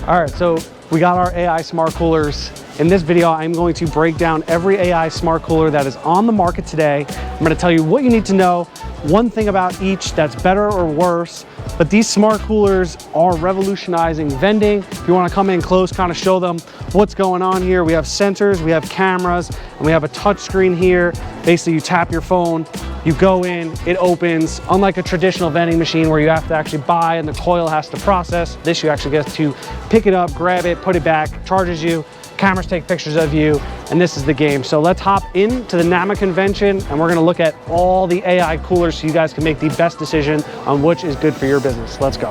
All right, so we got our AI smart coolers. In this video, I'm going to break down every AI smart cooler that is on the market today. I'm going to tell you what you need to know, one thing about each that's better or worse. But these smart coolers are revolutionizing vending. If you want to come in close, kind of show them what's going on here. We have sensors, we have cameras, and we have a touch screen here. Basically, you tap your phone, you go in, it opens. Unlike a traditional vending machine where you have to actually buy and the coil has to process, this you actually get to pick it up, grab it, put it back, charges you. Cameras take pictures of you, and this is the game. So let's hop into the NAMA convention, and we're gonna look at all the AI coolers so you guys can make the best decision on which is good for your business. Let's go.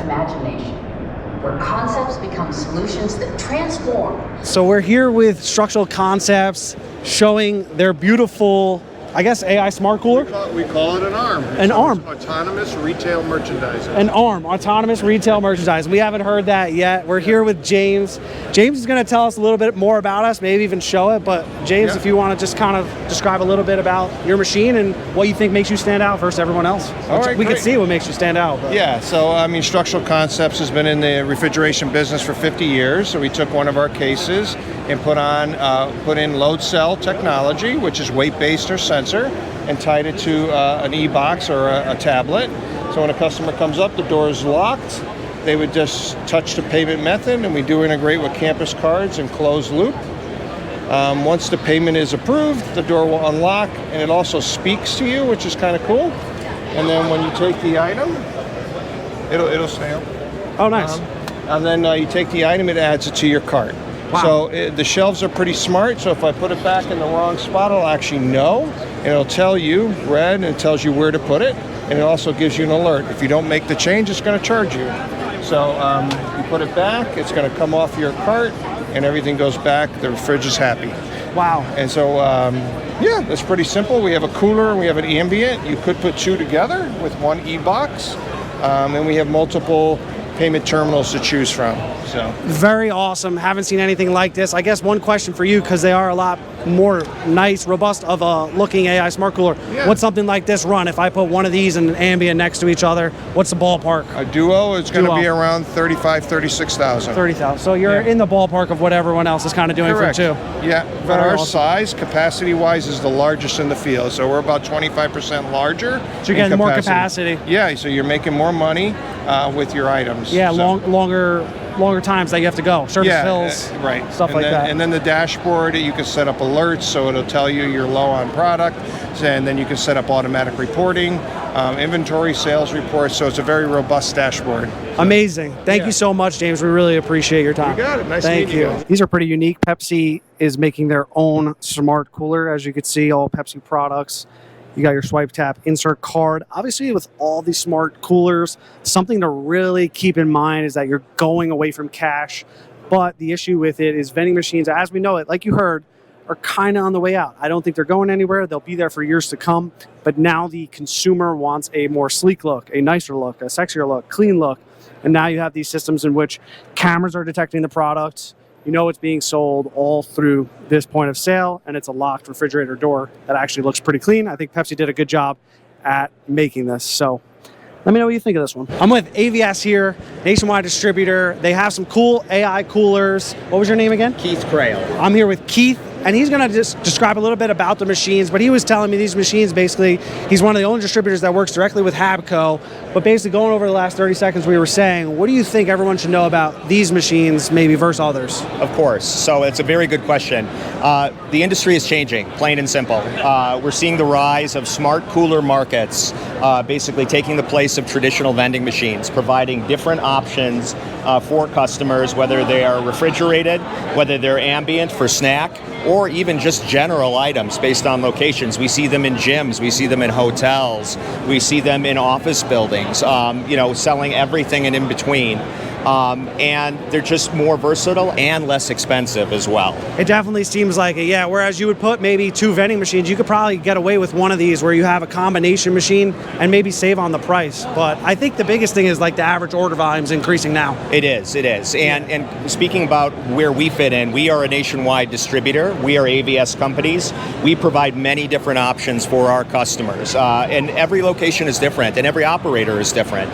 Imagination, where concepts become solutions that transform. So we're here with Structural Concepts showing their beautiful, I guess, AI smart cooler? We call it an ARM. An ARM. Autonomous Retail Merchandising. An ARM, Autonomous Retail Merchandising. We haven't heard that yet. We're here with James. James is going to tell us a little bit more about us, maybe even show it. But James, if you want to just kind of describe a little bit about your machine and what you think makes you stand out versus everyone else. All right, we can see what makes you stand out. But. Yeah, so I mean, Structural Concepts has been in the refrigeration business for 50 years. So we took one of our cases and put in load cell technology, which is weight-based or sensor, and tied it to an e-box or a tablet. So when a customer comes up, the door is locked. They would just touch the payment method, and we do integrate with campus cards and closed loop. Once the payment is approved, the door will unlock, and it also speaks to you, which is kind of cool. And then when you take the item, it'll stay up. Oh, nice. And then you take the item, it adds it to your cart. Wow. So the shelves are pretty smart. So if I put it back in the wrong spot, it'll actually know, and it'll tell you red, and it tells you where to put it, and it also gives you an alert. If you don't make the change, it's going to charge you. So you put it back, it's going to come off your cart, and everything goes back. The fridge is happy. Wow. And so, yeah, that's pretty simple. We have a cooler and we have an ambient. You could put two together with one e-box, and we have multiple payment terminals to choose from. So very awesome. Haven't seen anything like this. I guess one question for you, because they are a lot more nice, robust of a looking AI smart cooler. Yeah. What's something like this run? If I put one of these and an ambient next to each other, what's the ballpark? A Duo is going to be around 36,000. 30,000. So you're in the ballpark of what everyone else is kind of doing. Correct. For two. Yeah, but our size, capacity-wise, is the largest in the field. So we're about 25% larger. So you're getting more capacity. Yeah, so you're making more money with your items. Yeah, so longer times that you have to go. Service fills, right. Stuff and like then, that. And then the dashboard, you can set up alerts, so it'll tell you you're low on product, and then you can set up automatic reporting, inventory, sales reports, so it's a very robust dashboard. Amazing. Thank you so much, James. We really appreciate your time. You got it. Nice Thank meeting you. These are pretty unique. Pepsi is making their own smart cooler, as you can see, all Pepsi products. You got your swipe tap insert card. Obviously, with all these smart coolers, something to really keep in mind is that you're going away from cash. But the issue with it is vending machines, as we know it, like you heard, are kind of on the way out. I don't think they're going anywhere. They'll be there for years to come. But now the consumer wants a more sleek look, a nicer look, a sexier look, clean look. And now you have these systems in which cameras are detecting the product. You know it's being sold all through this point of sale, and it's a locked refrigerator door that actually looks pretty clean. I think Pepsi did a good job at making this. So let me know what you think of this one. I'm with AVS here, nationwide distributor. They have some cool AI coolers. What was your name again? Keith Crail. I'm here with Keith, and he's going to just describe a little bit about the machines, but he was telling me these machines, basically, he's one of the only distributors that works directly with Habco, but basically going over the last 30 seconds, we were saying, what do you think everyone should know about these machines, maybe versus others? Of course. So it's a very good question. The industry is changing, plain and simple. We're seeing the rise of smart cooler markets, basically taking the place of traditional vending machines, providing different options for customers, whether they are refrigerated, whether they're ambient for snack, or even just general items based on locations. We see them in gyms, we see them in hotels, we see them in office buildings, selling everything and in between. And they're just more versatile and less expensive as well. It definitely seems like it, yeah. Whereas you would put maybe two vending machines, you could probably get away with one of these where you have a combination machine and maybe save on the price. But I think the biggest thing is like the average order volume is increasing now. It is. And speaking about where we fit in, we are a nationwide distributor. We are AVS companies. We provide many different options for our customers. And every location is different and every operator is different.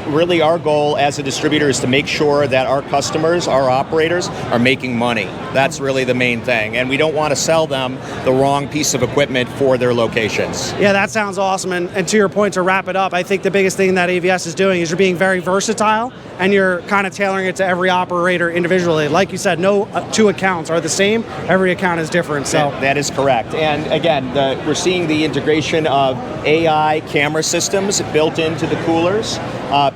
Really our goal as a distributor is to make sure that our customers, our operators, are making money. That's really the main thing. And we don't want to sell them the wrong piece of equipment for their locations. Yeah, that sounds awesome. And to your point, to wrap it up, I think the biggest thing that AVS is doing is you're being very versatile and you're kind of tailoring it to every operator individually. Like you said, no two accounts are the same. Every account is different. So that is correct. And again, we're seeing the integration of AI camera systems built into the coolers,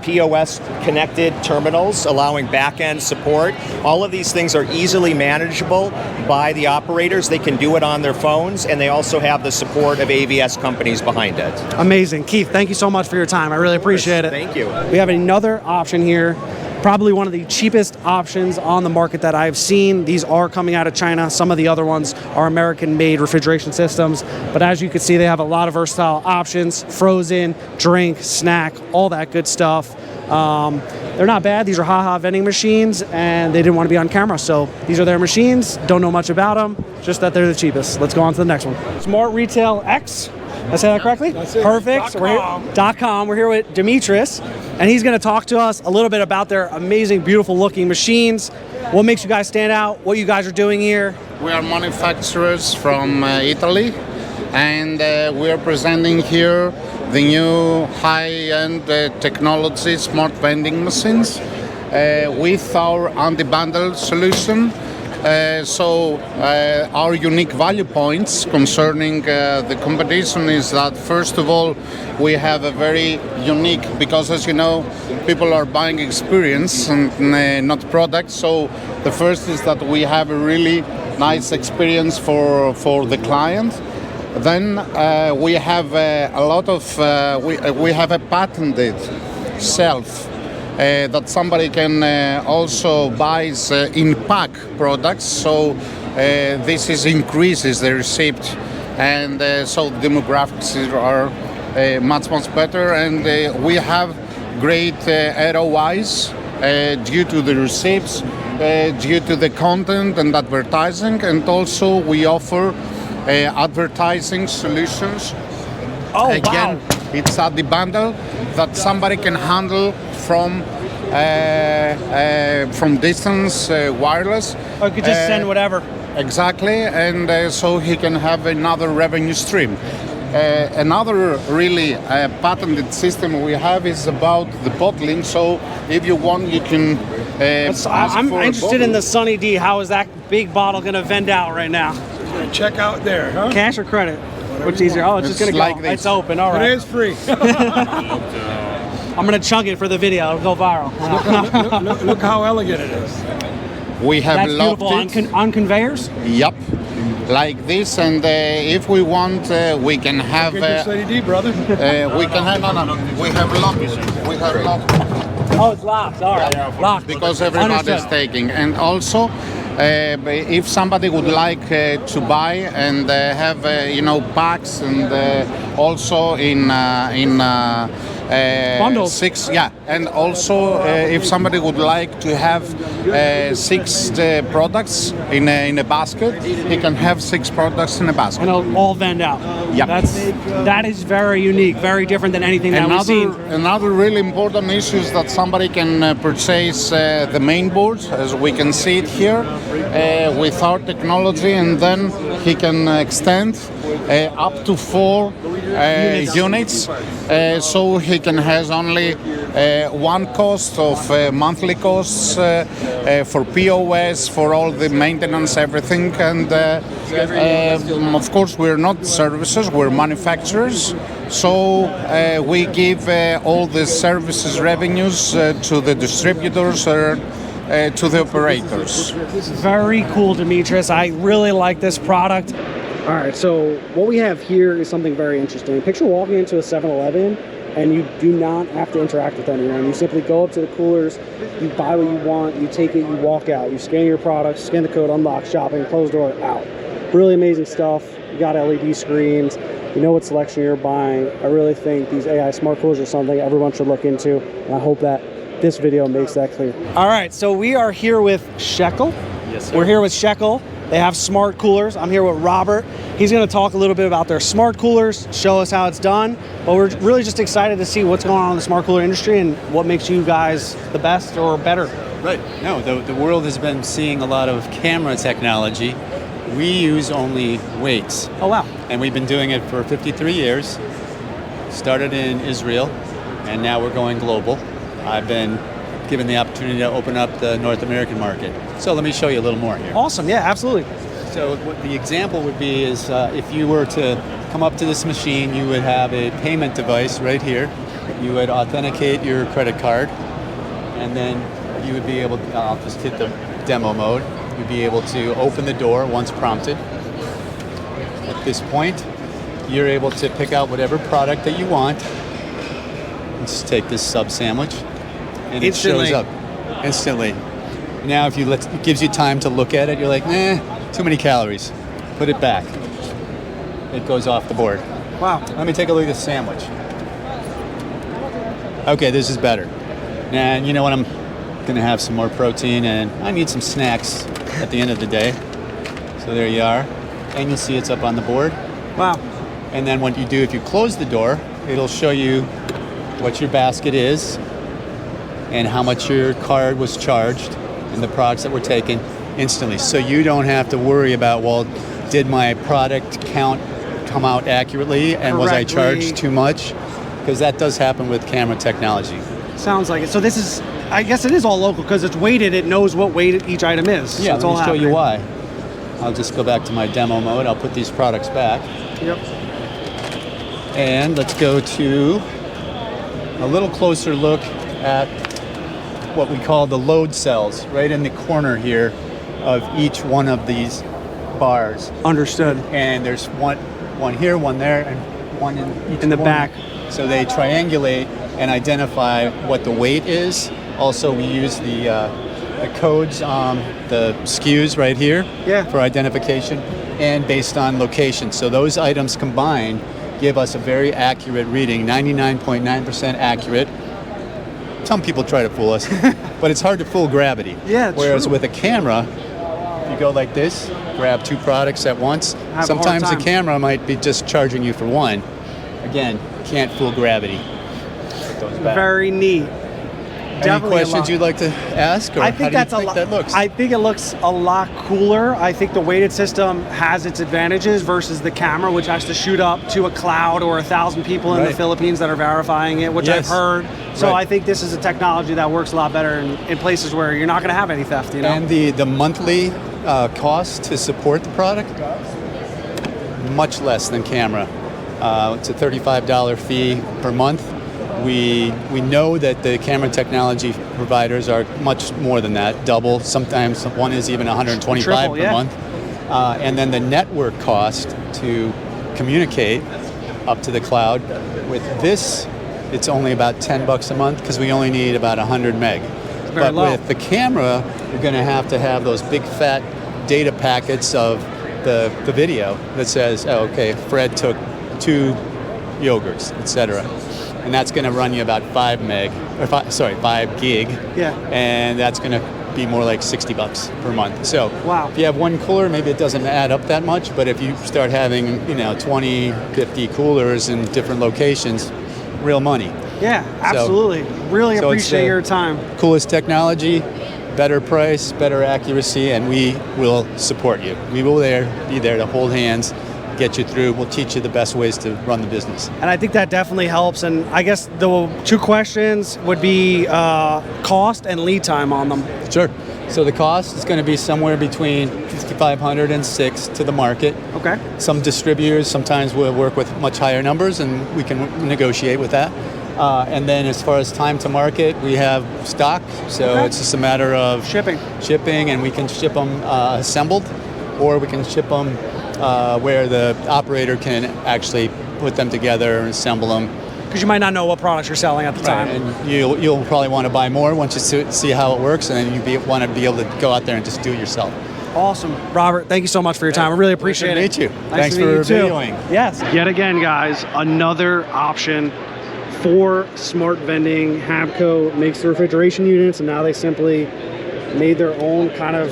POS connected terminals allowing back-end support. All of these things are easily manageable by the operators. They can do it on their phones, and they also have the support of AVS companies behind it. Amazing. Keith, thank you so much for your time. I really appreciate it. Thank you. We have another option here. Probably one of the cheapest options on the market that I've seen. These are coming out of China. Some of the other ones are American-made refrigeration systems. But as you can see, they have a lot of versatile options: frozen, drink, snack, all that good stuff. They're not bad. These are haha vending machines, and they didn't want to be on camera. So these are their machines. Don't know much about them, just that they're the cheapest. Let's go on to the next one. Smart Retail X. Did I say that correctly? That's it. Perfect. .com. We're here with Dimitris, and he's going to talk to us a little bit about their amazing, beautiful looking machines. What makes you guys stand out? What you guys are doing here? We are manufacturers from Italy, and we are presenting here the new high-end technology smart vending machines with our unbundled solution. Our unique value points concerning the competition is that, first of all, we have a very unique, because as you know, people are buying experience and not products. So the first is that we have a really nice experience for the client. Then we have a lot of, we have a patented shelf that somebody can also buy in pack products, so this increases the receipt, and so the demographics are much better, and we have great ROIs due to the receipts, due to the content and advertising, and also we offer advertising solutions. Oh, again, wow. It's at the bundle that somebody can handle from distance, wireless. Or you could just send whatever. Exactly, and so he can have another revenue stream. Another really patented system we have is about the bottling. So if you want, you can. I'm interested in the Sunny D. How is that big bottle going to vend out right now? Check out there, huh? Cash or credit? Which easier? Oh, it's just going to like go. this. It's open. All right. It is free. I'm going to chunk it for the video. It'll go viral. Look how elegant it is. We have That's loved beautiful. it. On conveyors? Yep, like this, and if we want, we can have. Get your Sunny D, brother. We can have. No. We have locked. We have locked. Oh, it's locked. All right. Locked. Because everybody is Understood. taking, and also. If somebody would like to buy and have packs, and also in bundles, 6, and also if somebody would like to have 6 products in a basket, he can have 6 products in a basket. And it'll all vend out. Yep. That is very unique, very different than anything that we've seen. Another really important issue is that somebody can purchase the main board, as we can see it here, with our technology, and then he can extend up to 4 units, so he can has only one cost of monthly costs for POS, for all the maintenance, everything, and of course we're not services, we're manufacturers, so we give all the services revenues to the distributors or to the operators. Very cool, Dimitris. I really like this product. All right, so what we have here is something very interesting. Picture walking into a 7-Eleven and you do not have to interact with anyone. You simply go up to the coolers, you buy what you want, you take it, you walk out. You scan your products, scan the code, unlock, shopping, close door, out. Really amazing stuff. You got LED screens. You know what selection you're buying. I really think these AI smart coolers are something everyone should look into, and I hope that this video makes that clear. All right, so we are here with Shekel. Yes, sir. We're here with Shekel. They have smart coolers. I'm here with Robert. He's going to talk a little bit about their smart coolers, show us how it's done. But we're really just excited to see what's going on in the smart cooler industry and what makes you guys the best or better. Right. No, the world has been seeing a lot of camera technology. We use only weights. Oh, wow. And we've been doing it for 53 years. Started in Israel, and now we're going global. I've been given the opportunity to open up the North American market. So let me show you a little more here. Awesome. Yeah, absolutely. So what the example would be is if you were to come up to this machine, you would have a payment device right here. You would authenticate your credit card, and then you would be able to, I'll just hit the demo mode. You'd be able to open the door once prompted. At this point, you're able to pick out whatever product that you want. Let's take this sub sandwich, and Instantly. it shows up instantly. Now, if you it gives you time to look at it, you're like, nah, too many calories. Put it back. It goes off the board. Wow. Let me take a look at the sandwich. Okay, this is better. And you know what? I'm gonna have some more protein, and I need some snacks at the end of the day. So there you are. And you'll see it's up on the board. Wow. And then what you do, if you close the door, it'll show you what your basket is and how much your card was charged and the products that were taken instantly. So you don't have to worry about, well, did my product count come out accurately and was I charged too much? Because that does happen with camera technology. Sounds like it. So this is, I guess it is all local because it's weighted. It knows what weight each item is. Yeah, so it's let all me show you happening. why. I'll just go back to my demo mode. I'll put these products back. Yep. And let's go to a little closer look at what we call the load cells right in the corner here of each one of these bars. Understood. And there's one here, one there, and one in each In the corner. back. So they triangulate and identify what the weight is. Also, we use the codes on the SKUs right here for identification and based on location. So those items combined give us a very accurate reading, 99.9% accurate. Some people try to fool us, but it's hard to fool gravity. Yeah, Whereas true. with a camera, if you go like this, grab two products at once, Have a hard sometimes the time. camera might be just charging you for one. Again, can't fool gravity. Goes back. Very neat. Any Definitely a questions lot. you'd like to ask, or I how think do that's you think a lot. that looks? I think it looks a lot cooler. I think the weighted system has its advantages versus the camera, which has to shoot up to a cloud or 1,000 people in the Right. Philippines that are verifying it, which I've Yes. heard. So Right. I think this is a technology that works a lot better in places where you're not going to have any theft. You know. And the monthly cost to support the product, much less than camera. It's a $35 fee per month. We know that the camera technology providers are much more than that, double. Sometimes one is even 125 Triple, per yeah. month. And then the network cost to communicate up to the cloud. With this, it's only about $10 a month because we only need about 100 meg. very But low. with the camera, you're going to have those big fat data packets of the video that says, oh, okay, Fred took 2 yogurts, etc. And that's going to run you about 5 gig. Yeah. And that's going to be more like $60 per month. So Wow. if you have one cooler, maybe it doesn't add up that much. But if you start having, 20, 50 coolers in different locations, real money. Yeah, absolutely. Really so it's appreciate the your time. Coolest technology, better price, better accuracy, and we will support you. We will be there to hold hands, get you through. We'll teach you the best ways to run the business. And I think that definitely helps. And I guess the 2 questions would be cost and lead time on them. Sure. So the cost is going to be somewhere between $5,500 and $6,000 to the market. Okay. Some distributors sometimes will work with much higher numbers, and we can negotiate with that. And then as far as time to market, we have stock. So Okay. it's just a matter of Shipping. and we can ship them assembled, or we can ship them where the operator can actually put them together and assemble them. Because you might not know what products you're selling at the time. And you'll probably want to buy more once you see how it works, and then you want to be able to go out there and just do it yourself. Awesome. Robert, thank you so much for your time. I really appreciate it. Nice to meet you. Nice Thanks to meet for you too. videoing. Yes. Yet again, guys, another option for smart vending. Habco makes the refrigeration units, and now they simply made their own kind of,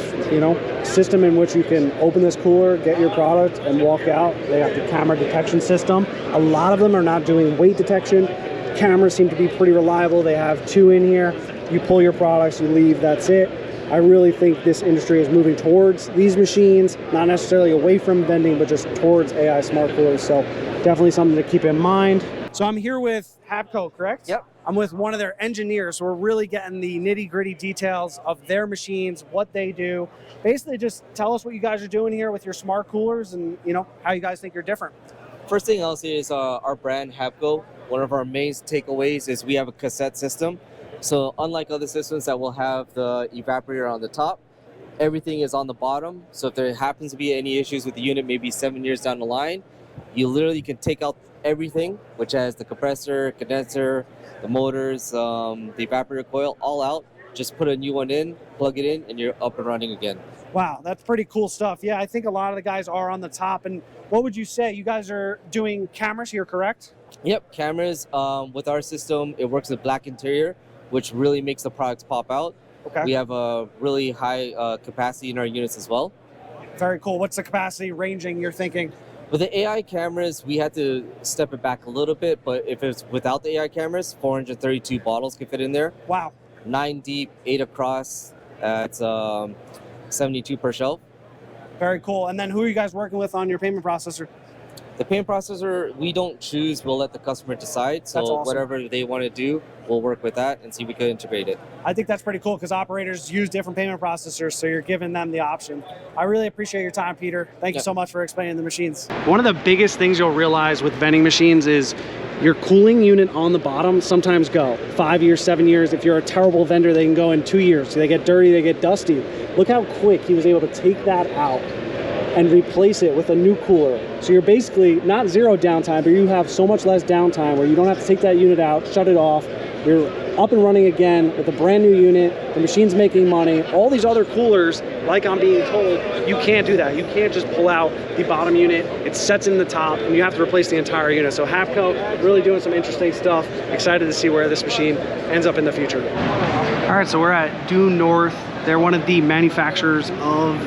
system in which you can open this cooler, get your product, and walk out. They got the camera detection system. A lot of them are not doing weight detection. Cameras seem to be pretty reliable. They have 2 in here. You pull your products, you leave, that's it. I really think this industry is moving towards these machines, not necessarily away from vending, but just towards AI smart coolers. So definitely something to keep in mind. So I'm here with Habco, correct? Yep. I'm with one of their engineers. So we're really getting the nitty-gritty details of their machines, what they do. Basically, just tell us what you guys are doing here with your smart coolers and, how you guys think you're different. First thing I'll say is our brand Habco. One of our main takeaways is we have a cassette system. So unlike other systems that will have the evaporator on the top, everything is on the bottom. So if there happens to be any issues with the unit, maybe 7 years down the line, you literally can take out everything, which has the compressor, condenser, the motors, the evaporator coil, all out. Just put a new one in, plug it in, and you're up and running again. Wow, that's pretty cool stuff. Yeah, I think a lot of the guys are on the top. And what would you say? You guys are doing cameras here, correct? Yep, cameras. With our system, it works with black interior, which really makes the products pop out. Okay. We have a really high capacity in our units as well. Very cool. What's the capacity ranging you're thinking? With the AI cameras, we had to step it back a little bit, but if it's without the AI cameras, 432 bottles can fit in there. Wow. 9 deep, 8 across. It's 72 per shelf. Very cool. And then who are you guys working with on your payment processor? The payment processor, we don't choose. We'll let the customer decide. So That's awesome. whatever they want to do, we'll work with that and see if we can integrate it. I think that's pretty cool because operators use different payment processors, so you're giving them the option. I really appreciate your time, Peter. Thank you so much for explaining the machines. One of the biggest things you'll realize with vending machines is your cooling unit on the bottom sometimes go 5 years, 7 years. If you're a terrible vendor, they can go in 2 years. So they get dirty, they get dusty. Look how quick he was able to take that out and replace it with a new cooler. So you're basically not zero downtime, but you have so much less downtime where you don't have to take that unit out, shut it off. You're up and running again with a brand new unit. The machine's making money. All these other coolers, like I'm being told, you can't do that. You can't just pull out the bottom unit. It sets in the top and you have to replace the entire unit. So Habco really doing some interesting stuff. Excited to see where this machine ends up in the future. All right, so we're at Due North. They're one of the manufacturers of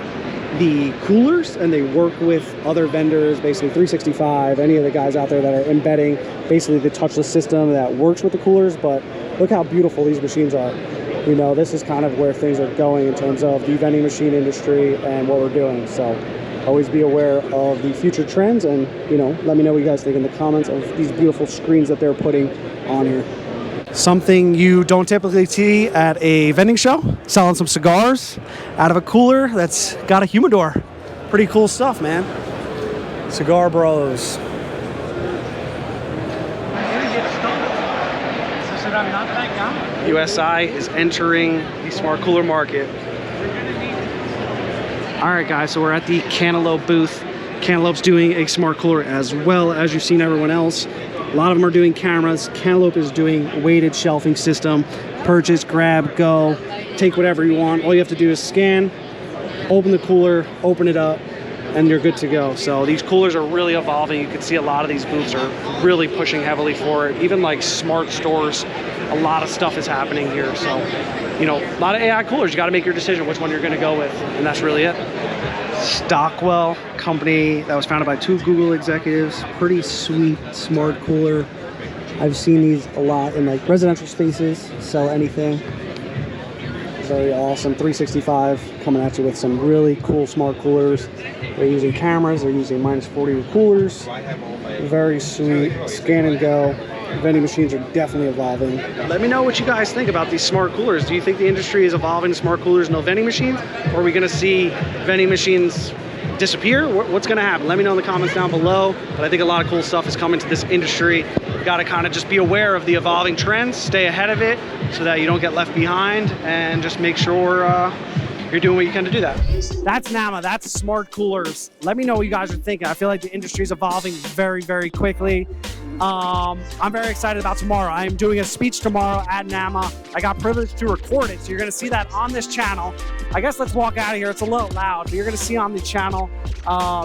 the coolers, and they work with other vendors, basically 365, any of the guys out there that are embedding basically the touchless system that works with the coolers. But look how beautiful these machines are. This is kind of where things are going in terms of the vending machine industry and what we're doing. So always be aware of the future trends, and let me know what you guys think in the comments of these beautiful screens that they're putting on here. Something you don't typically see at a vending show, selling some cigars out of a cooler that's got a humidor. Pretty cool stuff, man. Cigar Bros. USI is entering the smart cooler market. All right, guys, so we're at the Cantaloupe booth. Cantaloupe's doing a smart cooler as well as you've seen everyone else. A lot of them are doing cameras. Cantaloupe is doing weighted shelving system. Purchase, grab, go, take whatever you want. All you have to do is scan, open the cooler, open it up, and you're good to go. So these coolers are really evolving. You can see a lot of these booths are really pushing heavily for it. Even like smart stores, a lot of stuff is happening here. So, a lot of AI coolers. You got to make your decision which one you're going to go with, and that's really it. Stockwell company that was founded by 2 Google executives. Pretty sweet smart cooler. I've seen these a lot in like residential spaces, sell anything. Very awesome. 365 coming at you with some really cool smart coolers. They're using cameras, they're using -40 coolers. Very sweet. Scan and go. Vending machines are definitely evolving. Let me know what you guys think about these smart coolers. Do you think the industry is evolving to smart coolers, no vending machines? Or are we going to see vending machines disappear? What's going to happen? Let me know in the comments down below. But I think a lot of cool stuff is coming to this industry. You've got to kind of just be aware of the evolving trends, stay ahead of it so that you don't get left behind, and just make sure you're doing what you can to do that. That's NAMA, that's smart coolers. Let me know what you guys are thinking. I feel like the industry is evolving very, very quickly. I'm very excited about tomorrow. I am doing a speech tomorrow at NAMA. I got privileged to record it, so you're gonna see that on this channel. I guess let's walk out of here. It's a little loud, but you're gonna see on the channel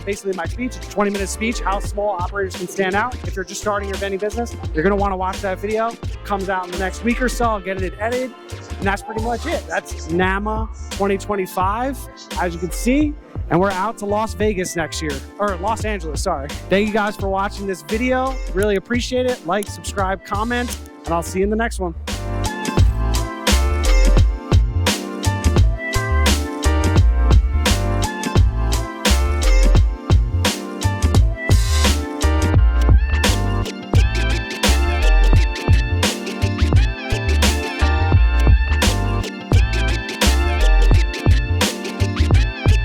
basically my speech. It's a 20-minute speech, how small operators can stand out. If you're just starting your vending business, you're gonna wanna watch that video. It comes out in the next week or so. I'll get it edited. And that's pretty much it. That's NAMA 2025, as you can see. And we're out to Las Vegas next year, or Los Angeles, sorry. Thank you guys for watching this video. Really appreciate it. Like, subscribe, comment, and I'll see you in the next one.